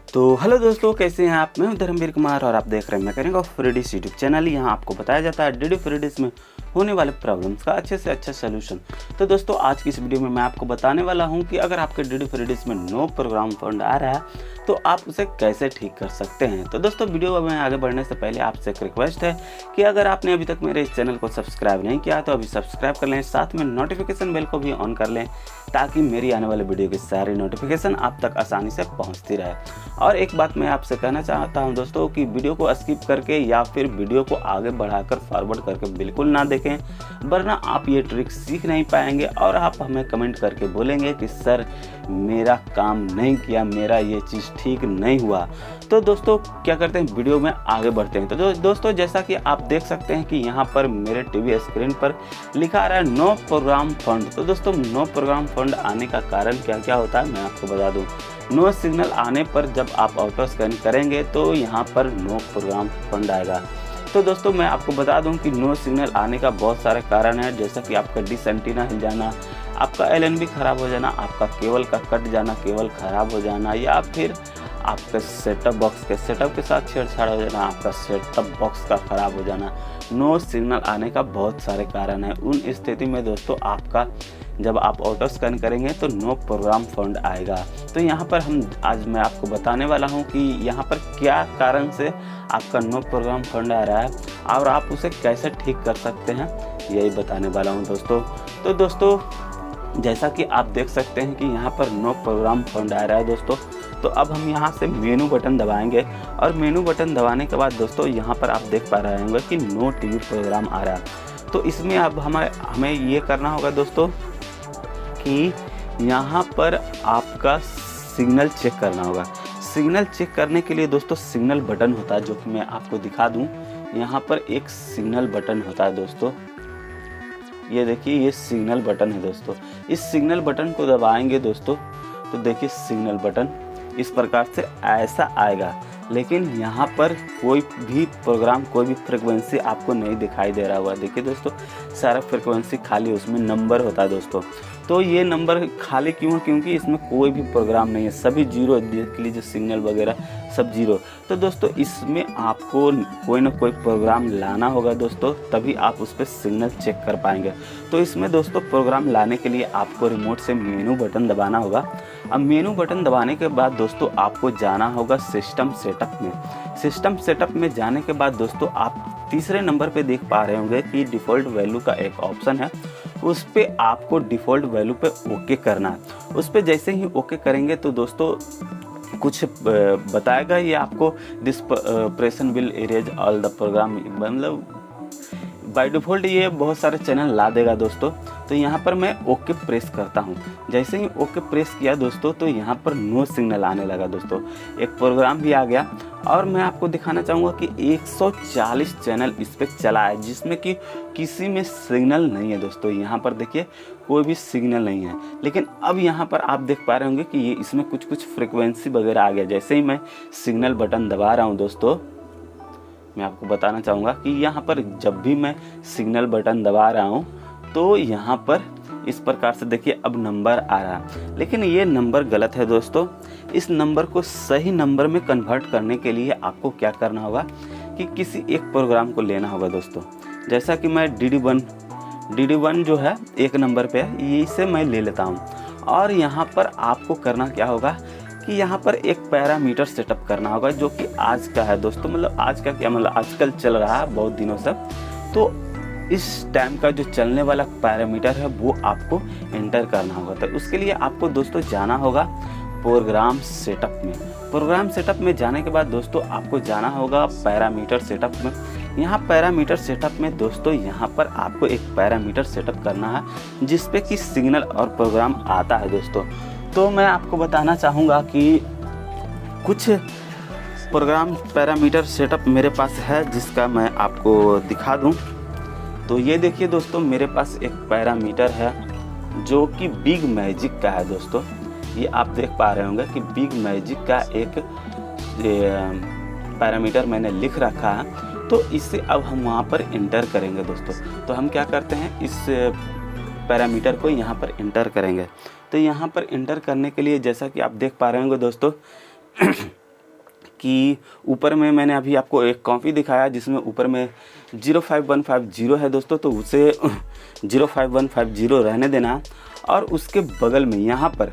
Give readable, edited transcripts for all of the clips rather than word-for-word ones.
तो हेलो दोस्तों, कैसे हैं आप। मैं हूं धर्मवीर कुमार और आप देख रहे हैं mechanic of FreeDish YouTube channel. यहाँ आपको बताया जाता है डीडी फ्रीडिश में होने वाले प्रॉब्लम्स का अच्छे से अच्छा सोल्यूशन। तो दोस्तों आज की इस वीडियो में मैं आपको बताने वाला हूं कि अगर आपके डीडी फ्रीडिश में नो प्रोग्राम फंड आ रहा है तो आप उसे कैसे ठीक कर सकते हैं। तो दोस्तों वीडियो में आगे बढ़ने से पहले आपसे एक रिक्वेस्ट है कि अगर आपने अभी तक मेरे इस चैनल को सब्सक्राइब नहीं किया तो अभी सब्सक्राइब कर लें, साथ में नोटिफिकेशन बेल को भी ऑन कर लें ताकि मेरी आने वाले वीडियो की सारी नोटिफिकेशन आप तक आसानी से पहुंचती रहे। और एक बात मैं आपसे कहना चाहता हूं दोस्तों कि वीडियो को स्किप करके या फिर वीडियो को आगे बढ़ाकर फॉरवर्ड करके बिल्कुल ना देखें, वरना आप ये ट्रिक सीख नहीं पाएंगे और आप हमें कमेंट करके बोलेंगे कि सर मेरा काम नहीं किया, मेरा ये चीज़ ठीक नहीं हुआ। तो दोस्तों क्या करते हैं, वीडियो में आगे बढ़ते हैं। तो दोस्तों जैसा कि आप देख सकते हैं कि यहाँ पर मेरे टीवी स्क्रीन पर लिखा आ रहा है नो प्रोग्राम फंड। तो दोस्तों नो प्रोग्राम फंड आने का कारण क्या क्या होता है मैं आपको बता दूं। नो सिग्नल आने पर जब आप ऑटो स्कैन करेंगे तो यहाँ पर नो प्रोग्राम फंड आएगा। तो दोस्तों मैं आपको बता दूं कि नो सिग्नल आने का बहुत सारे कारण है, जैसा कि आपका डिश एंटीना हिल जाना, आपका एलएनबी खराब हो जाना, आपका केबल का कट जाना, केबल खराब हो जाना, या फिर आपके सेटअप बॉक्स के सेटअप के साथ छेड़छाड़ हो जाना, आपका सेटअप बॉक्स का खराब हो जाना। नो सिग्नल आने का बहुत सारे कारण है। उन स्थिति में दोस्तों आपका जब आप ऑटो स्कैन करेंगे तो नो प्रोग्राम फंड आएगा। तो यहाँ पर आज मैं आपको बताने वाला हूँ कि यहाँ पर क्या कारण से आपका नो प्रोग्राम फंड आ रहा है और आप उसे कैसे ठीक कर सकते हैं, यही बताने वाला हूँ दोस्तों। तो दोस्तों जैसा कि आप देख सकते हैं कि यहाँ पर नो प्रोग्राम फंड आ रहा है दोस्तों। तो अब हम यहाँ से मेनू बटन दबाएंगे और मेनू बटन दबाने के बाद दोस्तों यहाँ पर आप देख पा रहे होंगे कि नो टीवी प्रोग्राम आ रहा है। तो इसमें अब हमें ये करना होगा दोस्तों कि यहाँ पर आपका सिग्नल चेक करना होगा। सिग्नल चेक करने के लिए दोस्तों सिग्नल बटन होता है, जो कि मैं आपको दिखा दूँ। यहाँ पर एक सिग्नल बटन होता है दोस्तों, ये देखिए ये सिग्नल बटन है दोस्तों। इस सिग्नल बटन को दबाएंगे दोस्तों तो देखिए सिग्नल बटन इस प्रकार से ऐसा आएगा, लेकिन यहाँ पर कोई भी प्रोग्राम कोई भी फ्रिक्वेंसी आपको नहीं दिखाई दे रहा हुआ। देखिए दोस्तों सारा फ्रिक्वेंसी खाली, उसमें नंबर होता है दोस्तों। तो ये नंबर खाली क्यों है, क्योंकि इसमें कोई भी प्रोग्राम नहीं है, सभी जीरो। देख लीजिए सिग्नल वगैरह सब जीरो। तो दोस्तों इसमें आपको कोई ना कोई प्रोग्राम लाना होगा दोस्तों, तभी आप उस पर सिग्नल चेक कर पाएंगे। तो इसमें दोस्तों प्रोग्राम लाने के लिए आपको रिमोट से मेनू बटन दबाना होगा। अब मेनू बटन दबाने के बाद दोस्तों आपको जाना होगा सिस्टम सेटअप में। सिस्टम सेटअप में जाने के बाद दोस्तों आप तीसरे नंबर पे देख पा रहे होंगे कि डिफ़ॉल्ट वैल्यू का एक ऑप्शन है, उस पर आपको डिफ़ॉल्ट वैल्यू पे ओके करना है। उस पर जैसे ही ओके करेंगे तो दोस्तों कुछ बताएगा ये आपको, this operation will erase all the program. मतलब बाय डिफ़ॉल्ट ये बहुत सारे चैनल ला देगा दोस्तों। तो यहाँ पर मैं ओके प्रेस करता हूँ। जैसे ही ओके प्रेस किया दोस्तों तो यहाँ पर नो सिग्नल आने लगा दोस्तों, एक प्रोग्राम भी आ गया। और मैं आपको दिखाना चाहूँगा कि 140 चैनल इस पर चला है, जिसमें कि किसी में सिग्नल नहीं है दोस्तों। यहाँ पर देखिए कोई भी सिग्नल नहीं है, लेकिन अब यहाँ पर आप देख पा रहे होंगे कि ये इसमें कुछ फ्रिक्वेंसी वगैरह आ गया। जैसे ही मैं सिग्नल बटन दबा रहा हूँ दोस्तों, मैं आपको बताना चाहूँगा कि यहाँ पर जब भी मैं सिग्नल बटन दबा रहा हूँ तो यहाँ पर इस प्रकार से देखिए अब नंबर आ रहा है, लेकिन ये नंबर गलत है दोस्तों। इस नंबर को सही नंबर में कन्वर्ट करने के लिए आपको क्या करना होगा कि किसी एक प्रोग्राम को लेना होगा दोस्तों। जैसा कि मैं DD1 जो है एक नंबर पे है, इसे मैं ले लेता हूँ। और यहाँ पर आपको करना क्या होगा कि यहाँ पर एक पैरामीटर सेटअप करना होगा, जो कि आज का है दोस्तों। मतलब आज का क्या, मतलब आजकल चल रहा है बहुत दिनों से। तो इस टाइम का जो चलने वाला पैरामीटर है वो आपको एंटर करना होगा। तो उसके लिए आपको दोस्तों जाना होगा प्रोग्राम सेटअप में। प्रोग्राम सेटअप में जाने के बाद दोस्तों आपको जाना होगा पैरामीटर सेटअप में। यहाँ पैरामीटर सेटअप में दोस्तों यहाँ पर आपको एक पैरामीटर सेटअप करना है जिस पे कि सिग्नल और प्रोग्राम आता है दोस्तों। तो मैं आपको बताना चाहूँगा कि कुछ प्रोग्राम पैरामीटर सेटअप मेरे पास है जिसका मैं आपको दिखा दूँ। तो ये देखिए दोस्तों मेरे पास एक पैरामीटर है जो कि बिग मैजिक का है दोस्तों। ये आप देख पा रहे होंगे कि बिग मैजिक का एक पैरामीटर मैंने लिख रखा है। तो इसे अब हम वहाँ पर इंटर करेंगे दोस्तों। तो हम क्या करते हैं, इस पैरामीटर को यहाँ पर इंटर करेंगे। तो यहाँ पर इंटर करने के लिए जैसा कि आप देख पा रहे होंगे दोस्तों कि ऊपर में मैंने अभी आपको एक कॉपी दिखाया जिसमें ऊपर में 05150 है दोस्तों, तो उसे 05150 रहने देना। और उसके बगल में यहाँ पर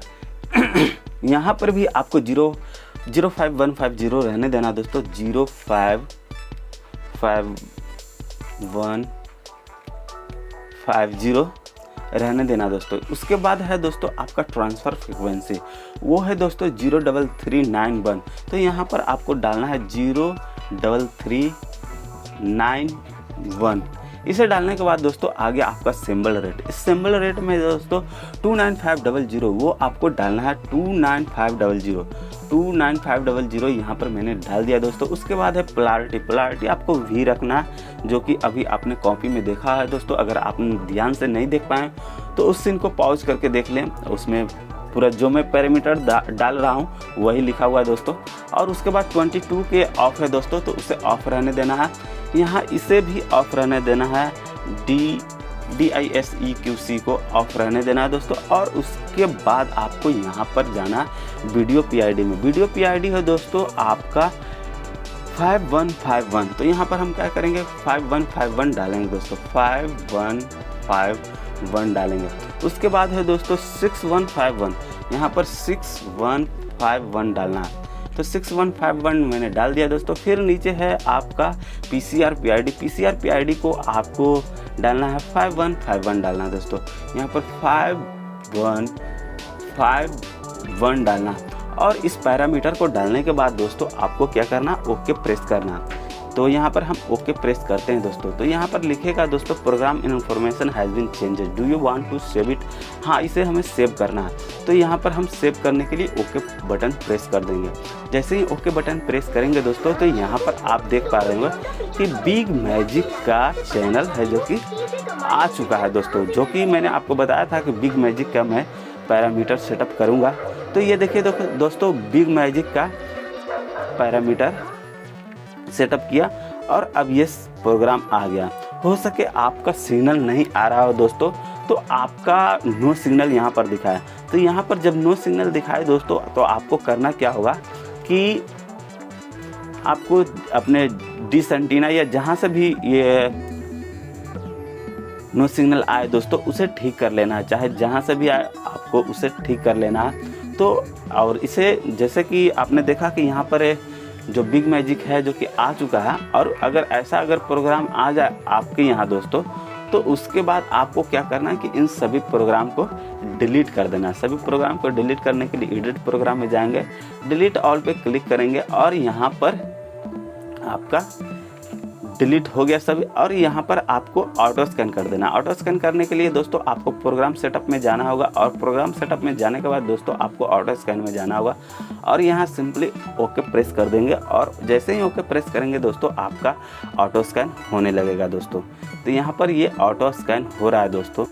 यहाँ पर भी आपको 05150 रहने देना दोस्तों, 05150 रहने देना दोस्तों। उसके बाद है दोस्तों आपका ट्रांसफ़र फ्रीक्वेंसी, वो है दोस्तों 03391। तो यहाँ पर आपको डालना है 03391। इसे डालने के बाद दोस्तों आगे आपका सिंबल रेट, इस सिंबल रेट में दोस्तों 29500 वो आपको डालना है 29500 यहाँ पर मैंने डाल दिया दोस्तों। उसके बाद है पोलैरिटी आपको वी रखना है, जो कि अभी आपने कॉपी में देखा है दोस्तों। अगर आपने ध्यान से नहीं देख पाए तो उस सीन को पॉज करके देख लें, उसमें पूरा जो मैं पैरामीटर डाल रहा हूँ वही लिखा हुआ है दोस्तों। और उसके बाद 22 के ऑफ है दोस्तों, तो उसे ऑफ रहने देना है। यहाँ इसे भी ऑफ रहने देना है, DISEQC को ऑफ रहने देना है दोस्तों। और उसके बाद आपको यहाँ पर जाना वीडियो PID में। वीडियो PID है दोस्तों आपका 5151। तो यहाँ पर हम क्या करेंगे, 5151 डालेंगे दोस्तों, 5151 डालेंगे। उसके बाद है दोस्तों 6151, यहाँ पर 6151 डालना है। तो 6151 मैंने डाल दिया दोस्तों। फिर नीचे है आपका PCR PID को आपको डालना है 5151 डालना है दोस्तों। यहाँ पर 5151 डालना। और इस पैरामीटर को डालने के बाद दोस्तों आपको क्या करना, ओके प्रेस करना। तो यहाँ पर हम ओके प्रेस करते हैं दोस्तों। तो यहाँ पर लिखेगा दोस्तों program information has been changed, do you want to save it. हाँ, इसे हमें सेव करना है। तो यहाँ पर हम सेव करने के लिए ओके बटन प्रेस कर देंगे। जैसे ही ओके बटन प्रेस करेंगे दोस्तों, तो यहाँ पर आप देख पा रहे होंगे कि बिग मैजिक का चैनल है जो कि आ चुका है दोस्तों। जो कि मैंने आपको बताया था कि बिग मैजिक का मैं पैरामीटर सेटअप करूँगा। तो ये देखिए दोस्तों, बिग मैजिक का पैरामीटर सेटअप किया और अब ये प्रोग्राम आ गया। हो सके आपका सिग्नल नहीं आ रहा हो दोस्तों, तो आपका नो सिग्नल यहाँ पर दिखाए। तो यहाँ पर जब नो सिग्नल दिखाए दोस्तों, तो आपको करना क्या होगा कि आपको अपने डिश एंटीना या जहाँ से भी ये नो सिग्नल आए दोस्तों, उसे ठीक कर लेना है। चाहे जहाँ से भी आए आपको उसे ठीक कर लेना है। तो और इसे जैसे कि आपने देखा कि यहाँ पर जो बिग मैजिक है जो कि आ चुका है, और अगर ऐसा प्रोग्राम आ जाए आपके यहाँ दोस्तों, तो उसके बाद आपको क्या करना है कि इन सभी प्रोग्राम को डिलीट कर देना है। सभी प्रोग्राम को डिलीट करने के लिए एडिट प्रोग्राम में जाएंगे, डिलीट ऑल पे क्लिक करेंगे और यहाँ पर आपका डिलीट हो गया सभी। और यहाँ पर आपको ऑटो स्कैन कर देना। ऑटो स्कैन करने के लिए दोस्तों आपको प्रोग्राम सेटअप में जाना होगा, और प्रोग्राम सेटअप में जाने के बाद दोस्तों आपको ऑटो स्कैन में जाना होगा और यहाँ सिंपली ओके प्रेस कर देंगे। और जैसे ही ओके प्रेस करेंगे दोस्तों, आपका ऑटो स्कैन होने लगेगा दोस्तों। तो यहाँ पर ये ऑटो स्कैन हो रहा है दोस्तों।